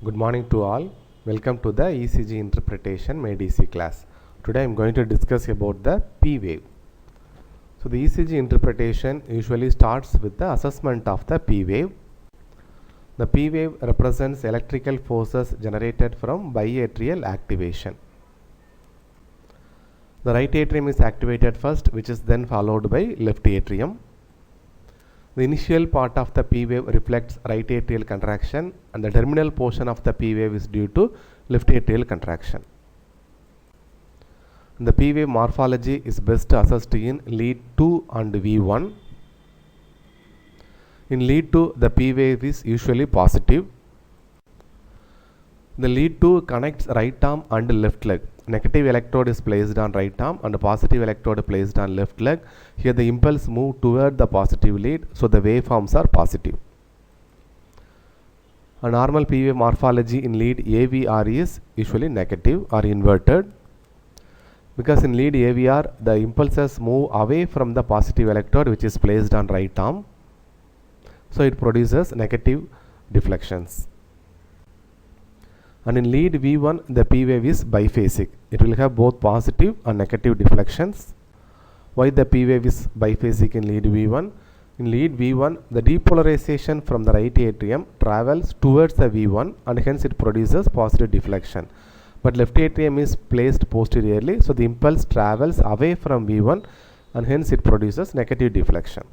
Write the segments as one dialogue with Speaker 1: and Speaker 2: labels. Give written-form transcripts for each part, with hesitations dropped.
Speaker 1: Good morning to all. Welcome to the ECG interpretation MADC class. Today I am going to discuss about the P wave. So the ECG interpretation usually starts with the assessment of the P wave. The P wave represents electrical forces generated from biatrial activation. The right atrium is activated first, which is then followed by left atrium. The initial part of the P wave reflects right atrial contraction, and the terminal portion of the P wave is due to left atrial contraction. The P wave morphology is best assessed in lead 2 and V1. In lead 2, the P wave is usually positive. The lead 2 connects right arm and left leg. Negative electrode is placed on right arm and positive electrode placed on left leg. Here the impulse move toward the positive lead, so the waveforms are positive. A normal P wave morphology in lead AVR is usually negative or inverted, because in lead AVR the impulses move away from the positive electrode which is placed on right arm, so it produces negative deflections. And in lead V1 the P wave is biphasic. It will have both positive and negative deflections. Why the P wave is biphasic in lead V1? In lead V1 the depolarization from the right atrium travels towards the V1 and hence it produces positive deflection. But left atrium is placed posteriorly, so the impulse travels away from V1 and hence it produces negative deflection.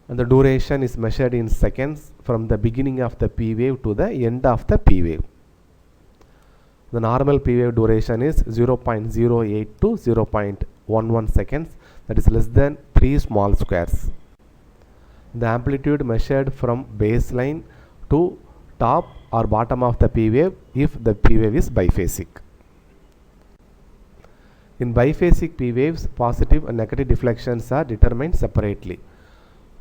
Speaker 1: And the duration is measured in seconds from the beginning of the P wave to the end of the P wave. The normal P wave duration is 0.08 to 0.11 seconds, that is less than 3 small squares. The amplitude measured from baseline to top or bottom of the P wave if the P wave is biphasic. In biphasic P waves, positive and negative deflections are determined separately.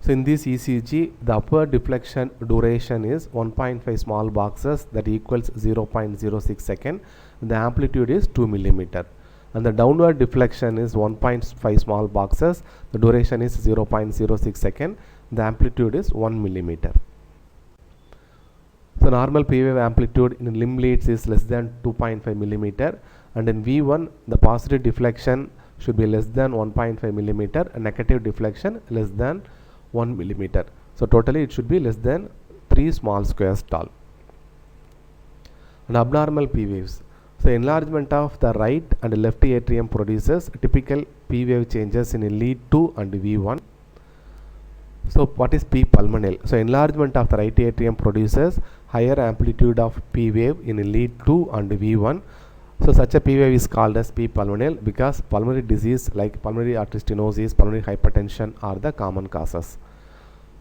Speaker 1: So in this ECG, the upward deflection duration is 1.5 small boxes, that equals 0.06 second. The amplitude is 2 millimeter. And the downward deflection is 1.5 small boxes. The duration is 0.06 second. The amplitude is 1 millimeter. So normal P wave amplitude in limb leads is less than 2.5 millimeter. And in V1, the positive deflection should be less than 1.5 millimeter and negative deflection less than 1 millimeter. So totally it should be less than 3 small squares tall. And abnormal P waves. So enlargement of the right and left atrium produces typical P wave changes in lead 2 and V1. So what is P pulmonale? So enlargement of the right atrium produces higher amplitude of P wave in lead 2 and V1. So such a P wave is called as P pulmonale because pulmonary disease like pulmonary artery stenosis, pulmonary hypertension are the common causes.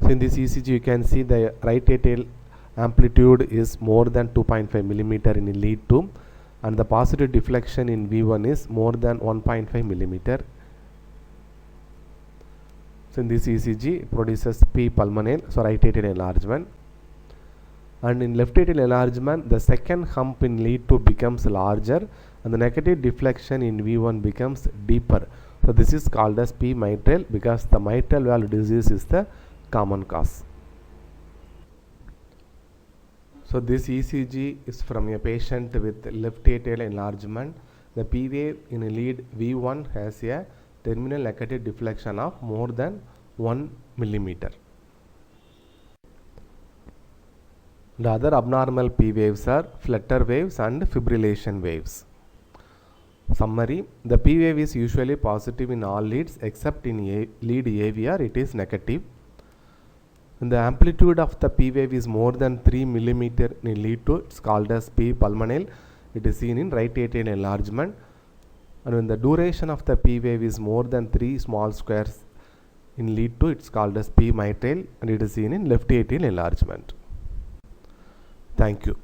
Speaker 1: So in this ECG you can see the right atrial amplitude is more than 2.5 millimeter in lead 2 and the positive deflection in V1 is more than 1.5 millimeter. So in this ECG it produces P pulmonale, so right atrial enlargement. And in left atrial enlargement, the second hump in lead 2 becomes larger and the negative deflection in V1 becomes deeper. So this is called as P mitral because the mitral valve disease is the common cause. So this ECG is from a patient with left atrial enlargement. The P wave in lead V1 has a terminal negative deflection of more than 1 millimeter. The other abnormal P waves are flutter waves and fibrillation waves. Summary: the P wave is usually positive in all leads except in lead AVR it is negative. And the amplitude of the P wave is more than 3 millimeter in lead 2, it's called as P pulmonale. It is seen in right atrial enlargement. And when the duration of the P wave is more than 3 small squares in lead 2, it's called as P mitral and it is seen in left atrial enlargement. Thank you.